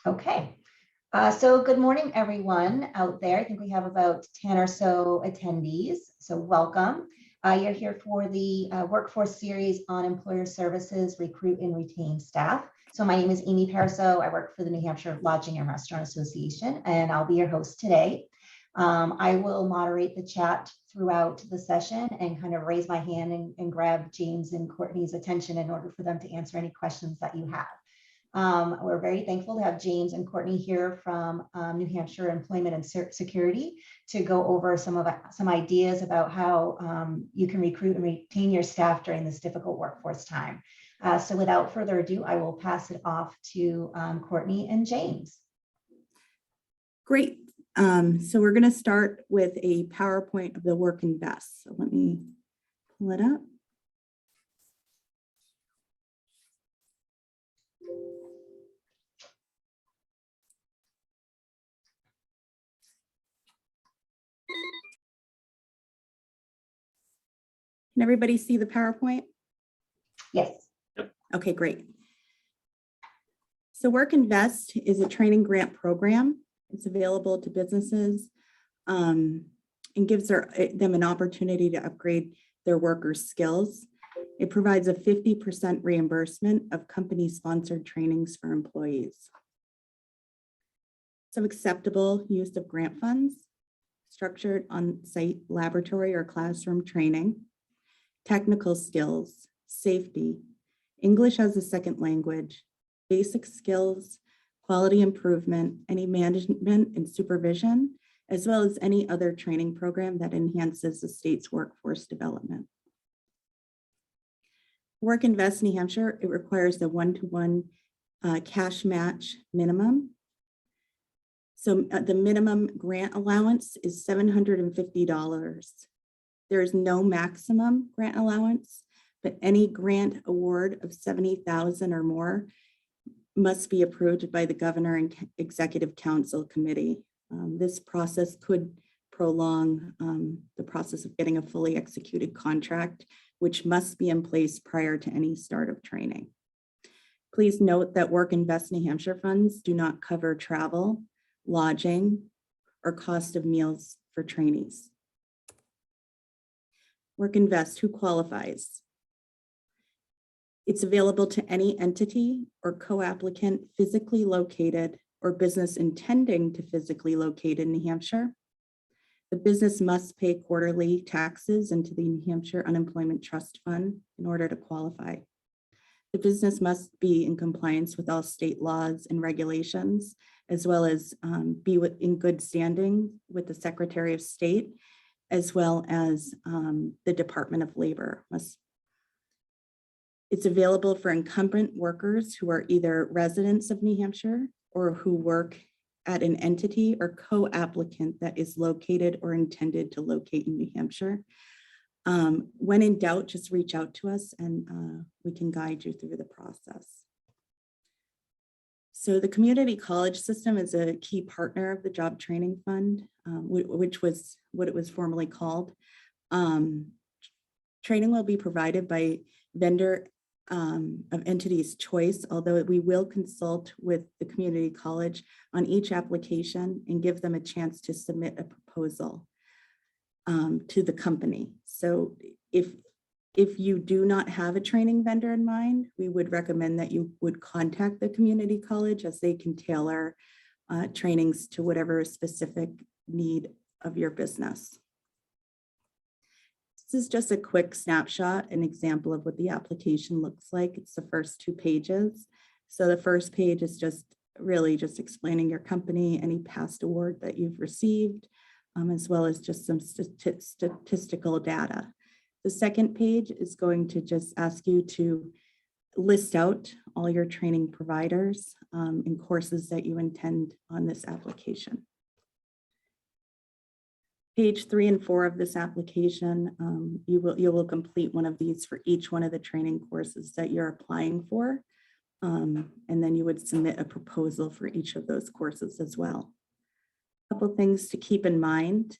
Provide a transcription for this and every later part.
Okay, so good morning, everyone out there. I think we have about 10 or so attendees, so welcome. You're here for the workforce series on employer services, recruit and retain staff. So my name is Amy Paraso. I work for the New Hampshire Lodging and Restaurant Association, and I'll be your host today. I will moderate the chat throughout the session and kind of raise my hand and grab James and Courtney's attention in order for them to answer any questions that you have. We're very thankful to have James and Courtney here from New Hampshire Employment and Security to go over some ideas about how you can recruit and retain your staff during this difficult workforce time. So without further ado, I will pass it off to Courtney and James. Great. So we're going to start with a PowerPoint of the WorkInvest. So let me pull it up. Can everybody see the PowerPoint? Yes. Yep. Okay, great. So WorkInvest is a training grant program. It's available to businesses and gives them an opportunity to upgrade their workers' skills. It provides a 50% reimbursement of company-sponsored trainings for employees. Some acceptable use of grant funds, structured on-site laboratory or classroom training, technical skills, safety, English as a second language, basic skills, quality improvement, any management and supervision, as well as any other training program that enhances the state's workforce development. WorkInvest New Hampshire, it requires a one-to-one cash match minimum. So the minimum grant allowance is $750. There is no maximum grant allowance, but any grant award of $70,000 or more must be approved by the Governor and Executive Council Committee. This process could prolong the process of getting a fully executed contract, which must be in place prior to any start of training. Please note that WorkInvest New Hampshire funds do not cover travel, lodging, or cost of meals for trainees. WorkInvest, who qualifies? It's available to any entity or co-applicant physically located or business intending to physically locate in New Hampshire. The business must pay quarterly taxes into the New Hampshire Unemployment Trust Fund in order to qualify. The business must be in compliance with all state laws and regulations, as well as be in good standing with the Secretary of State, as well as the Department of Labor. It's available for incumbent workers who are either residents of New Hampshire or who work at an entity or co-applicant that is located or intended to locate in New Hampshire. When in doubt, just reach out to us and we can guide you through the process. So the community college system is a key partner of the Job Training Fund, which was what it was formerly called. Training will be provided by vendor of entity's choice, although we will consult with the community college on each application and give them a chance to submit a proposal to the company. So if you do not have a training vendor in mind, we would recommend that you would contact the community college, as they can tailor trainings to whatever specific need of your business. This is just a quick snapshot, an example of what the application looks like. It's the first 2 pages. So the first page is just really just explaining your company, any past award that you've received, as well as just some statistical data. The second page is going to just ask you to list out all your training providers and courses that you intend on this application. Page 3 and 4 of this application, you will complete one of these for each one of the training courses that you're applying for. And then you would submit a proposal for each of those courses as well. A couple things to keep in mind.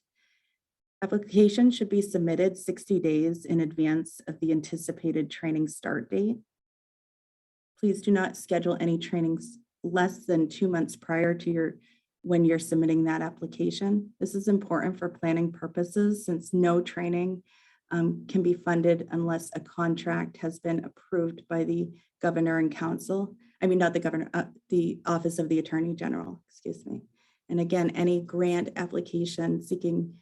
Application should be submitted 60 days in advance of the anticipated training start date. Please do not schedule any trainings less than 2 months prior to when you're submitting that application. This is important for planning purposes since no training can be funded unless a contract has been approved by the governor and council. I mean, not the governor, the Office of the Attorney General, excuse me. And again, any grant application seeking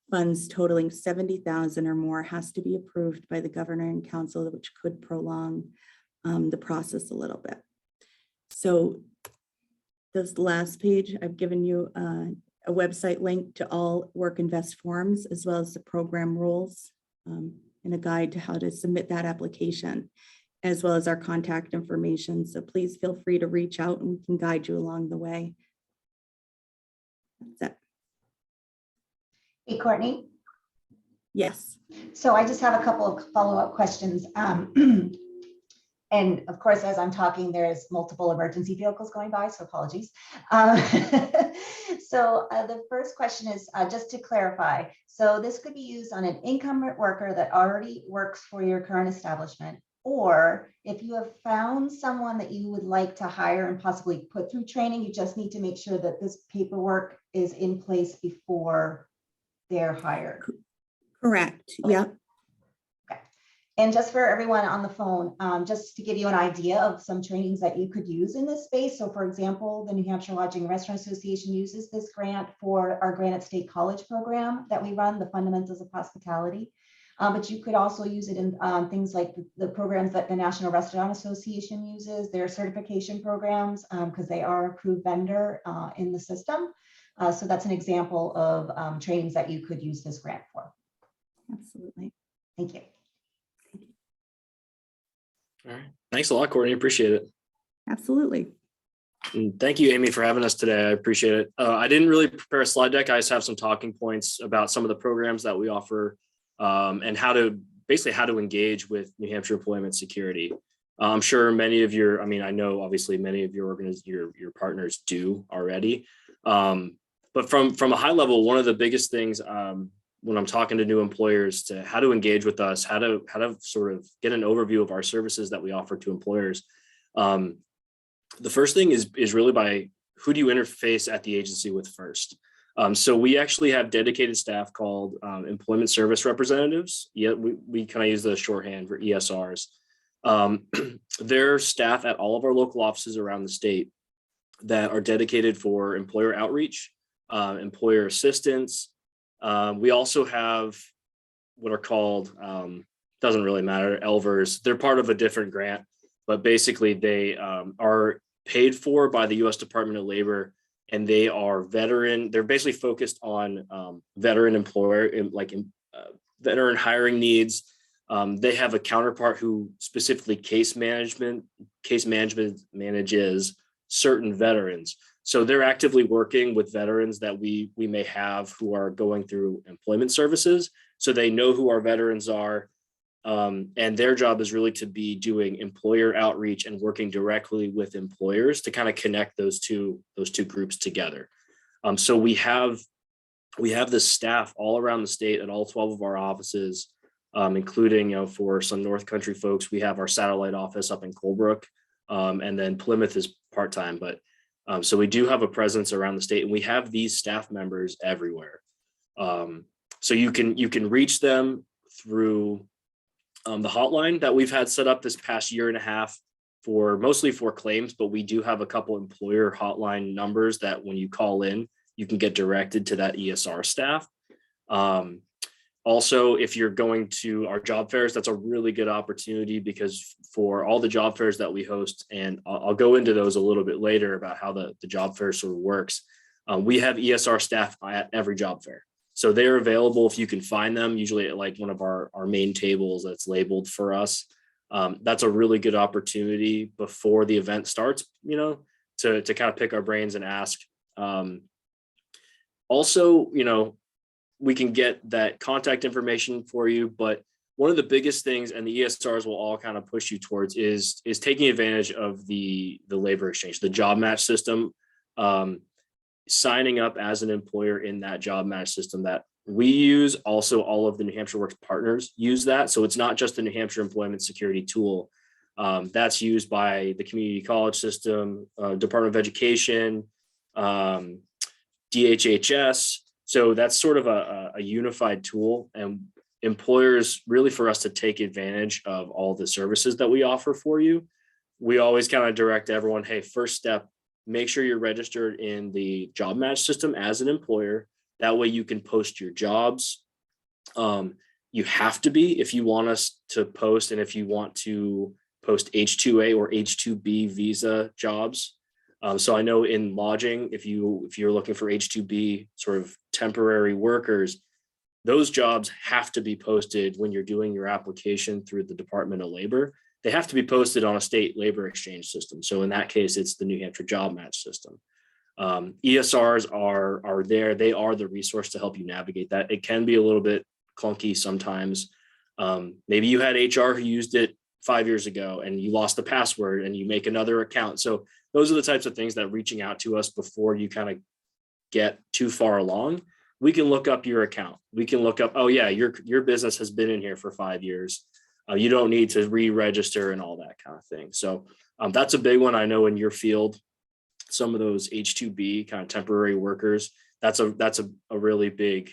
funds totaling $70,000 or more has to be approved by the governor and council, which could prolong the process a little bit. So this last page, I've given you a website link to all WorkInvest forms, as well as the program rules and a guide to how to submit that application, as well as our contact information. So please feel free to reach out and we can guide you along the way. That's it. Hey, Courtney. Yes. So I just have a couple of follow-up questions. And of course, as I'm talking, there's multiple emergency vehicles going by, so apologies. So the first question is just to clarify. So this could be used on an incumbent worker that already works for your current establishment, or if you have found someone that you would like to hire and possibly put through training, you just need to make sure that this paperwork is in place before they're hired. Correct. Okay. Yep. And just for everyone on the phone, just to give you an idea of some trainings that you could use in this space. So for example, the New Hampshire Lodging and Restaurant Association uses this grant for our Granite State College program that we run, the Fundamentals of Hospitality. But you could also use it in things like the programs that the National Restaurant Association uses, their certification programs, because they are an approved vendor in the system. So that's an example of trainings that you could use this grant for. Absolutely. Thank you. All right. Thanks a lot, Courtney. Appreciate it. Absolutely. And thank you, Amy, for having us today. I appreciate it. I didn't really prepare a slide deck. I just have some talking points about some of the programs that we offer and how to engage with New Hampshire Employment Security. I'm sure many of your, I know obviously many of your partners do already. But from a high level, one of the biggest things when I'm talking to new employers to how to engage with us, how to sort of get an overview of our services that we offer to employers. The first thing is really by who do you interface at the agency with first? So we actually have dedicated staff called Employment Service Representatives. Yeah, we kind of use the shorthand for ESRs. They're staff at all of our local offices around the state that are dedicated for employer outreach, employer assistance. We also have what are called, doesn't really matter, ELVers. They're part of a different grant, but basically they are paid for by the U.S. Department of Labor, and they are they're basically focused on veteran veteran hiring needs. They have a counterpart who specifically case management manages certain veterans. So they're actively working with veterans that we may have who are going through employment services. So they know who our veterans are. And their job is really to be doing employer outreach and working directly with employers to kind of connect those two groups together. So we have this staff all around the state at all 12 of our offices, including, for some North Country folks, we have our satellite office up in Colebrook, and then Plymouth is part-time, but so we do have a presence around the state, and we have these staff members everywhere. So you can reach them through the hotline that we've had set up this past year and a half mostly for claims, but we do have a couple employer hotline numbers that when you call in, you can get directed to that ESR staff. Also, if you're going to our job fairs, that's a really good opportunity because for all the job fairs that we host, and I'll go into those a little bit later about how the job fair sort of works. We have ESR staff at every job fair. So they're available if you can find them, usually at like one of our main tables that's labeled for us. That's a really good opportunity before the event starts, to kind of pick our brains and ask. Also, we can get that contact information for you, but one of the biggest things, and the ESRs will all kind of push you towards, is taking advantage of the labor exchange, the job match system, signing up as an employer in that job match system that we use. Also, all of the NHWorks partners use that. So it's not just the New Hampshire Employment Security tool. That's used by the community college system, Department of Education, DHHS. So that's sort of a unified tool, and employers really, for us to take advantage of all the services that we offer for you, we always kind of direct everyone, hey, first step, make sure you're registered in the job match system as an employer. That way you can post your jobs. You have to be, if you want us to post, and if you want to post H-2A or H-2B visa jobs. So I know in lodging, if you're looking for H-2B sort of temporary workers, those jobs have to be posted when you're doing your application through the Department of Labor. They have to be posted on a state labor exchange system. So in that case, it's the New Hampshire job match system. ESRs are there. They are the resource to help you navigate that. It can be a little bit clunky sometimes. Maybe you had HR who used it 5 years ago and you lost the password and you make another account. So those are the types of things that reaching out to us before you kind of get too far along, we can look up your account. We can look up, oh yeah, your business has been in here for 5 years. You don't need to re-register and all that kind of thing. So that's a big one. I know in your field, some of those H-2B kind of temporary workers, that's a really big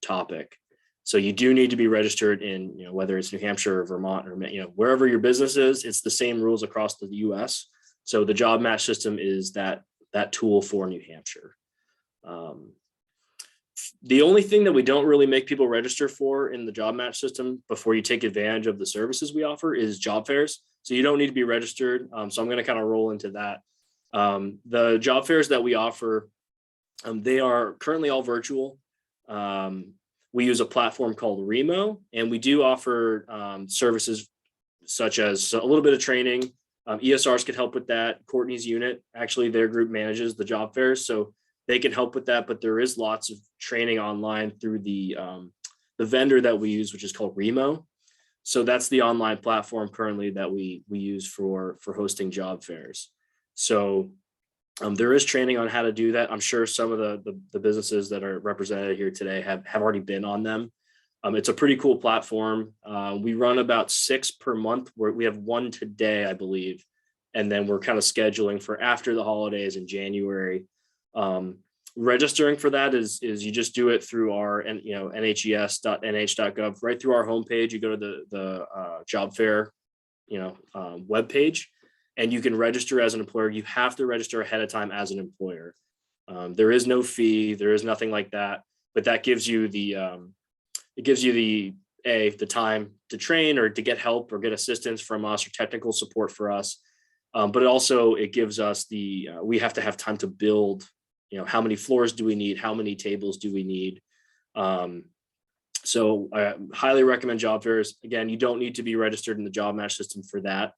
topic. So you do need to be registered in, whether it's New Hampshire or Vermont or, wherever your business is, it's the same rules across the US. So the job match system is that tool for New Hampshire. The only thing that we don't really make people register for in the job match system before you take advantage of the services we offer is job fairs. So you don't need to be registered. So I'm going to kind of roll into that. The job fairs that we offer, they are currently all virtual. We use a platform called Remo, and we do offer services such as a little bit of training. ESRs could help with that. Courtney's unit, actually their group manages the job fairs, so they can help with that, but there is lots of training online through the vendor that we use, which is called Remo. So that's the online platform currently that we use for hosting job fairs. So there is training on how to do that. I'm sure some of the businesses that are represented here today have already been on them. It's a pretty cool platform. We run about 6 per month. We have one today, I believe. And then we're kind of scheduling for after the holidays in January. Registering for that is you just do it through our NHES.nh.gov, right through our homepage. You go to the job fair webpage, and you can register as an employer. You have to register ahead of time as an employer. There is no fee, there is nothing like that, but that gives you the time to train or to get help or get assistance from us or technical support for us. But it gives us we have to have time to build, how many floors do we need? How many tables do we need? So I highly recommend job fairs. Again, you don't need to be registered in the job match system for that.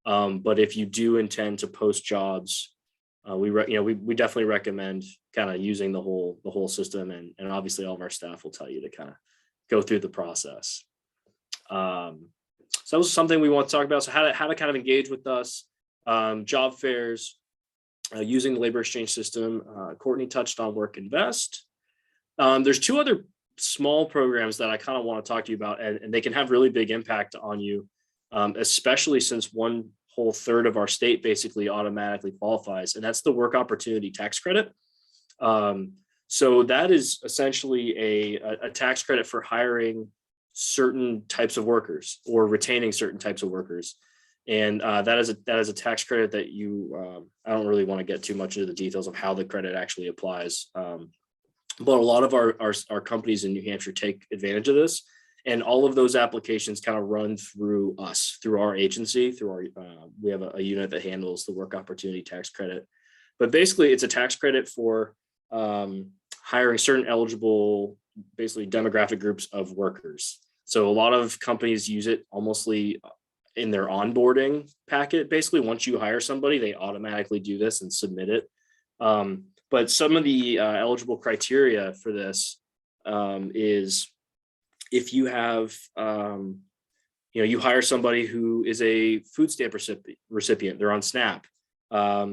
But if you do intend to post jobs, we definitely recommend kind of using the whole system, and obviously all of our staff will tell you to kind of go through the process. So that was something we want to talk about. So how to kind of engage with us, job fairs, using the labor exchange system. Courtney touched on WorkInvest. There's 2 other small programs that I kind of want to talk to you about, and they can have really big impact on you. Especially since 1/3 of our state basically automatically qualifies, and that's the work opportunity tax credit. So that is essentially a tax credit for hiring certain types of workers or retaining certain types of workers. And that is a tax credit that I don't really want to get too much into the details of how the credit actually applies. But a lot of our companies in New Hampshire take advantage of this. And all of those applications kind of run through us, through our agency, we have a unit that handles the work opportunity tax credit. But basically, it's a tax credit for hiring certain eligible, basically demographic groups of workers. So a lot of companies use it almostly in their onboarding packet. Basically, once you hire somebody, they automatically do this and submit it. But some of the eligible criteria for this is, if you have, you hire somebody who is a food stamp recipient, they're on SNAP.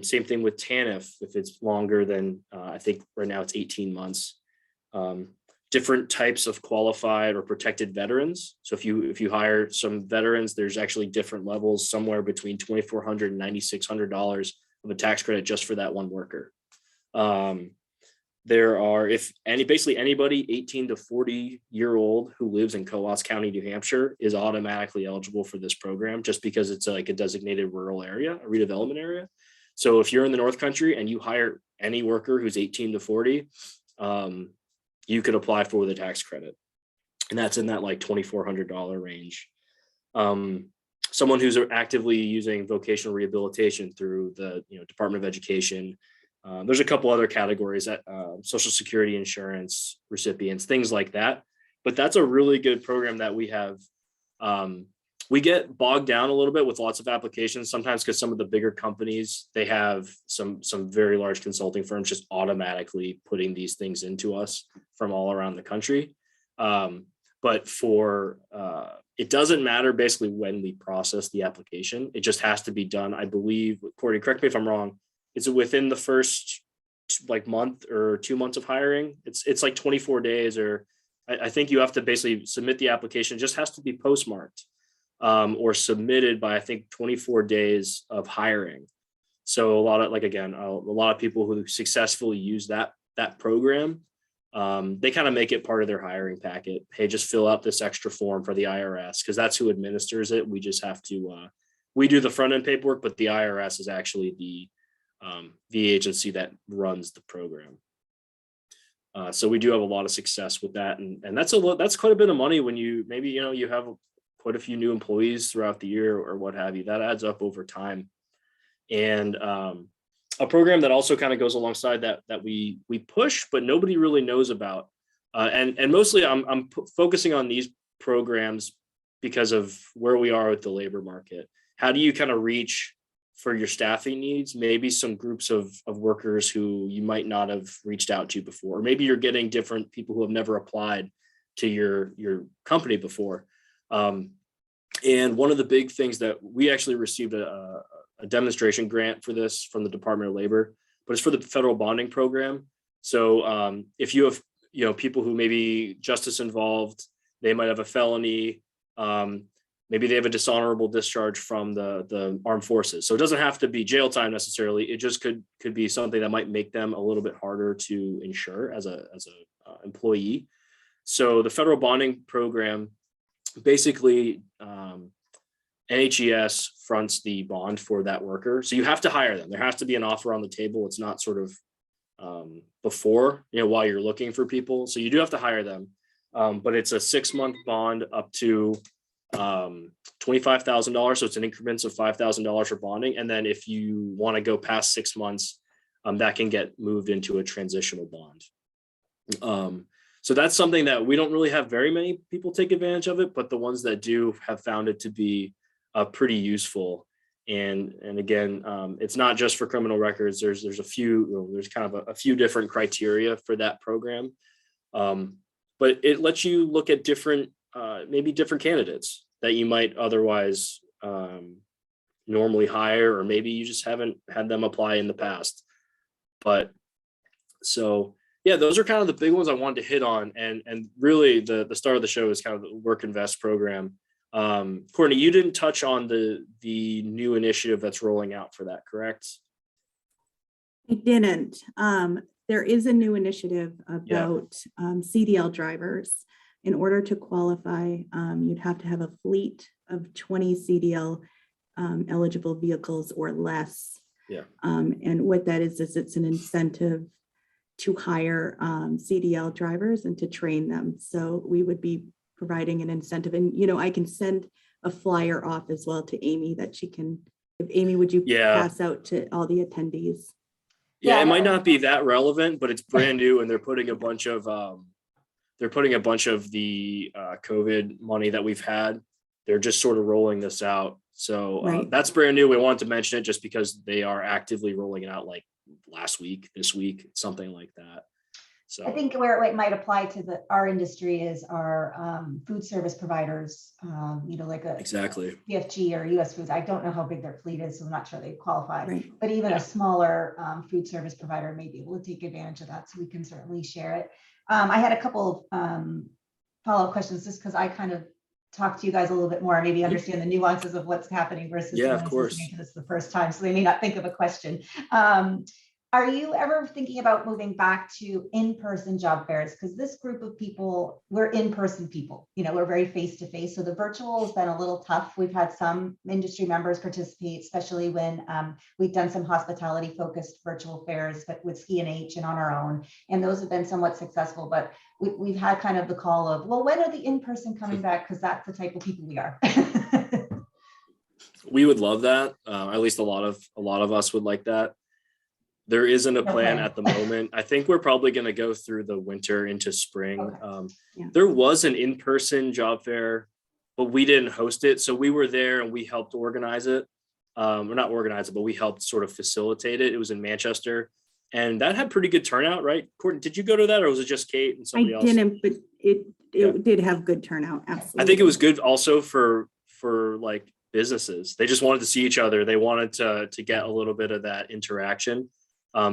Same thing with TANF, if it's longer than, I think right now it's 18 months. different types of qualified or protected veterans. So if you hire some veterans, there's actually different levels, somewhere between $2,400 and $9,600 of a tax credit just for that one worker. There are, basically anybody 18 to 40-year-old who lives in Coos County, New Hampshire is automatically eligible for this program just because it's like a designated rural area, a redevelopment area. So if you're in the North Country and you hire any worker who's 18 to 40, you could apply for the tax credit. And that's in that like $2,400 range. Someone who's actively using vocational rehabilitation through the Department of Education. There's a couple other categories that Social Security insurance recipients, things like that. But that's a really good program that we have. We get bogged down a little bit with lots of applications sometimes because some of the bigger companies, they have some very large consulting firms just automatically putting these things into us from all around the country. But it doesn't matter basically when we process the application. It just has to be done. I believe, Courtney, correct me if I'm wrong, is it within the first like month or 2 months of hiring? It's like 24 days, or I think you have to basically submit the application. It just has to be postmarked or submitted by, I think, 24 days of hiring. So a lot of people who successfully use that program, they kind of make it part of their hiring packet. Hey, just fill out this extra form for the IRS, because that's who administers it. We just have to, we do the front end paperwork, but the IRS is actually the agency that runs the program. So we do have a lot of success with that. And that's quite a bit of money when you have quite a few new employees throughout the year or what have you. That adds up over time. And a program that also kind of goes alongside that we push, but nobody really knows about. And mostly I'm focusing on these programs because of where we are with the labor market. How do you kind of reach for your staffing needs, maybe some groups of workers who you might not have reached out to before, or maybe you're getting different people who have never applied to your company before. And one of the big things that we actually received a demonstration grant for this from the Department of Labor, but it's for the federal bonding program. So if you have, people who maybe justice involved, they might have a felony, maybe they have a dishonorable discharge from the armed forces. So it doesn't have to be jail time necessarily. It just could be something that might make them a little bit harder to insure as a employee. So the federal bonding program, basically NHES fronts the bond for that worker. So you have to hire them. There has to be an offer on the table. It's not sort of before, while you're looking for people. So you do have to hire them. But it's a 6-month bond up to $25,000. So it's in increments of $5,000 for bonding. And then if you want to go past 6 months, that can get moved into a transitional bond. So that's something that we don't really have very many people take advantage of it, but the ones that do have found it to be pretty useful. And again, it's not just for criminal records. There's kind of a few different criteria for that program. But it lets you look at maybe different candidates that you might otherwise normally hire, or maybe you just haven't had them apply in the past. But so, yeah, those are kind of the big ones I wanted to hit on. And really the start of the show is kind of the WorkInvest program. Courtney, you didn't touch on the new initiative that's rolling out for that, correct? I didn't. There is a new initiative about CDL drivers. In order to qualify, you'd have to have a fleet of 20 CDL eligible vehicles or less. Yeah. And what that is it's an incentive to hire CDL drivers and to train them. So we would be providing an incentive. And, I can send a flyer off as well to Amy that she can, Amy, would you pass out to all the attendees? Yeah, it might not be that relevant, but it's brand new, and they're putting a bunch of the COVID money that we've had. They're just sort of rolling this out. So that's brand new. We wanted to mention it just because they are actively rolling it out like last week, this week, something like that. So I think where it might apply to our industry is our food service providers, like a exactly. PFG or US Foods. I don't know how big their fleet is, so I'm not sure they qualify. Right. But even a smaller food service provider may be able to take advantage of that, so we can certainly share it. I had a couple of follow-up questions just because I kind of talk to you guys a little bit more, maybe understand the nuances of what's happening versus Yeah, of someone who's course. listening to this the first time, so they may not think of a question. Are you ever thinking about moving back to in-person job fairs? Because this group of people, we're in-person people, we're very face-to-face. So the virtual has been a little tough. We've had some industry members participate, especially when we've done some hospitality-focused virtual fairs, but with CNH and on our own. And those have been somewhat successful, but we've had kind of the call of, well, when are the in-person coming back? Because that's the type of people we are. We would love that. At least a lot of us would like that. There isn't a plan at the moment. I think we're probably going to go through the winter into spring. Okay. There was an in-person job fair, but we didn't host it. So we were there and we helped organize it. Or not organize it, but we helped sort of facilitate it. It was in Manchester. And that had pretty good turnout, right? Courtney, did you go to that, or was it just Kate and somebody else? I didn't, but it did have good turnout. Absolutely. I think it was good also for like businesses. They just wanted to see each other. They wanted to get a little bit of that interaction.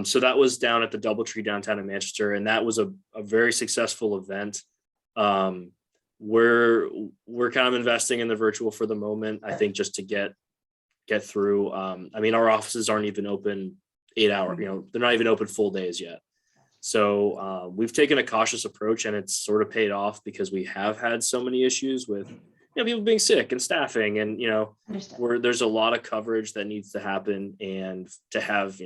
So that was down at the DoubleTree downtown in Manchester, and that was a very successful event. We're kind of investing in the virtual for the moment, I think, just to get through. I mean, our offices aren't even open 8 hour, they're not even open full days yet. So we've taken a cautious approach, and it's sort of paid off because we have had so many issues with people being sick and staffing, and where there's a lot of coverage that needs to happen, and to have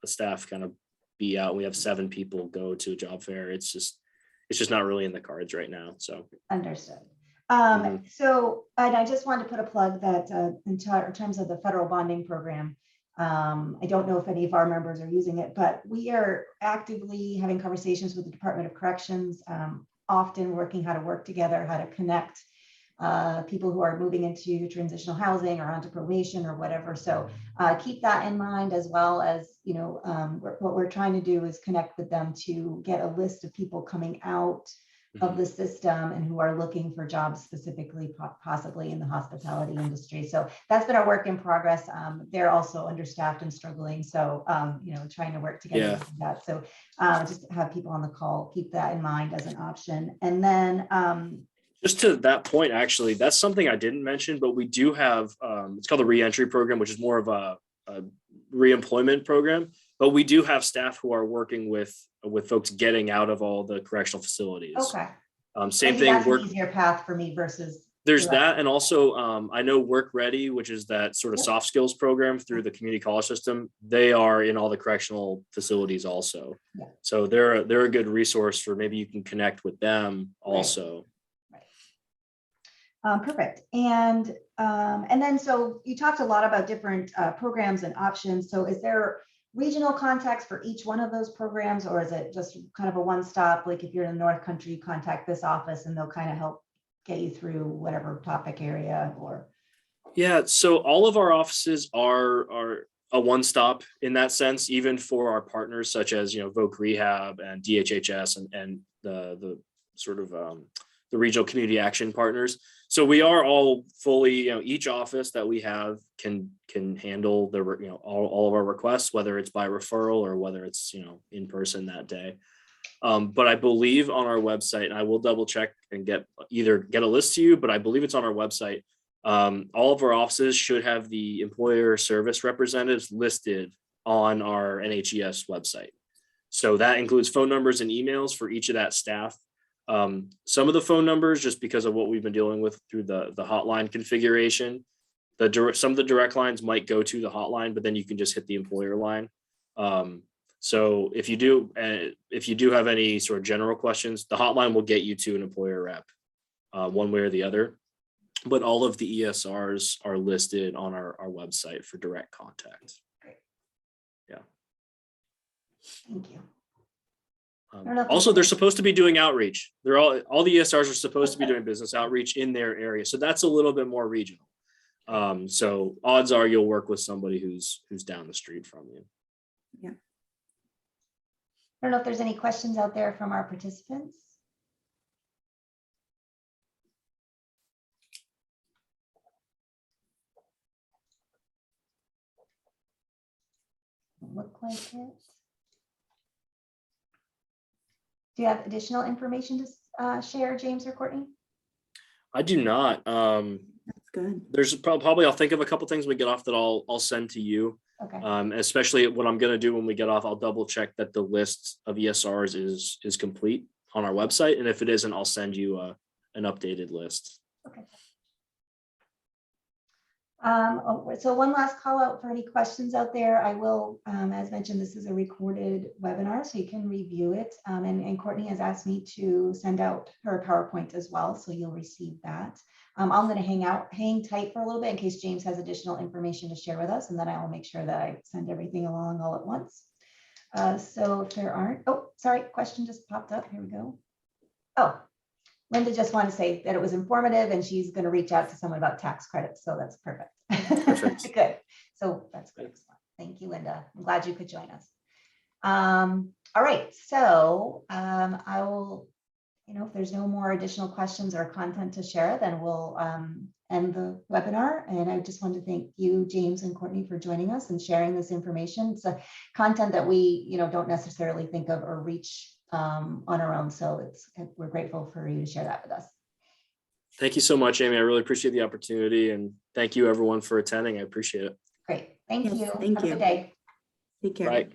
a staff kind of be out. We have 7 people go to a job fair. It's just not really in the cards right now. So understood. So, and I just wanted to put a plug that in terms of the federal bonding program, I don't know if any of our members are using it, but we are actively having conversations with the Department of Corrections, often working how to work together, how to connect people who are moving into transitional housing or onto probation or whatever. So keep that in mind, as well as, what we're trying to do is connect with them to get a list of people coming out of the system and who are looking for jobs specifically, possibly in the hospitality industry. So that's been our work in progress. They're also understaffed and struggling. So, trying to work together to do that. So just have people on the call, keep that in mind as an option. And then just to that point, actually, that's something I didn't mention, but we do have, it's called the reentry program, which is more of a reemployment program, but we do have staff who are working with folks getting out of all the correctional facilities. Okay. Same Maybe thing. that's an easier path for me versus. There's that. And also I know Work Ready, which is that sort of soft skills program through the community college system. They are in all the correctional facilities also. Yeah. So they're a good resource for maybe you can connect with them also. Right. Perfect. And then, so you talked a lot about different programs and options. So is there regional contacts for each one of those programs, or is it just kind of a one-stop, like if you're in the North Country, you contact this office and they'll kind of help get you through whatever topic area? Or yeah, so all of our offices are a one-stop in that sense, even for our partners such as Voc Rehab and DHHS and the sort of the regional community action partners. So we are all fully, each office that we have can handle the all of our requests, whether it's by referral or whether it's in person that day. But I believe on our website, and I will double check and get a list to you, but I believe it's on our website. All of our offices should have the employer service representatives listed on our NHES website. So that includes phone numbers and emails for each of that staff. Some of the phone numbers, just because of what we've been dealing with through the hotline configuration, some of the direct lines might go to the hotline, but then you can just hit the employer line. So if you do have any sort of general questions, the hotline will get you to an employer rep, one way or the other. But all of the ESRs are listed on our website for direct contact. Great. Yeah. Thank you. Also, they're supposed to be doing outreach. All the ESRs are supposed to be doing business outreach in their area. So that's a little bit more regional. So odds are you'll work with somebody who's down the street from you. Yeah. I don't know if there's any questions out there from our participants. Look like it. Do you have additional information to share, James or Courtney? I do not. That's good. There's probably I'll think of a couple things we get off that I'll send to you. Okay. Especially what I'm going to do when we get off, I'll double check that the list of ESRs is complete on our website. And if it isn't, I'll send you an updated list. Okay. So one last call out for any questions out there. I will, as mentioned, this is a recorded webinar, so you can review it. And Courtney has asked me to send out her PowerPoint as well, so you'll receive that. I'm going to hang tight for a little bit in case James has additional information to share with us, and then I will make sure that I send everything along all at once. So if there aren't, oh, sorry, question just popped up. Here we go. Oh, Linda just wanted to say that it was informative and she's going to reach out to someone about tax credits. So that's perfect. Perfect. Good. So that's good. Thank you, Linda. I'm glad you could join us. All right. So I will, if there's no more additional questions or content to share, then we'll end the webinar. And I just want to thank you, James and Courtney, for joining us and sharing this information. It's a content that we, don't necessarily think of or reach on our own. So we're grateful for you to share that with us. Thank you so much, Amy. I really appreciate the opportunity, and thank you everyone for attending. I appreciate it. Great. Thank Yes, you. thank Have a you. good day. Take care. Bye.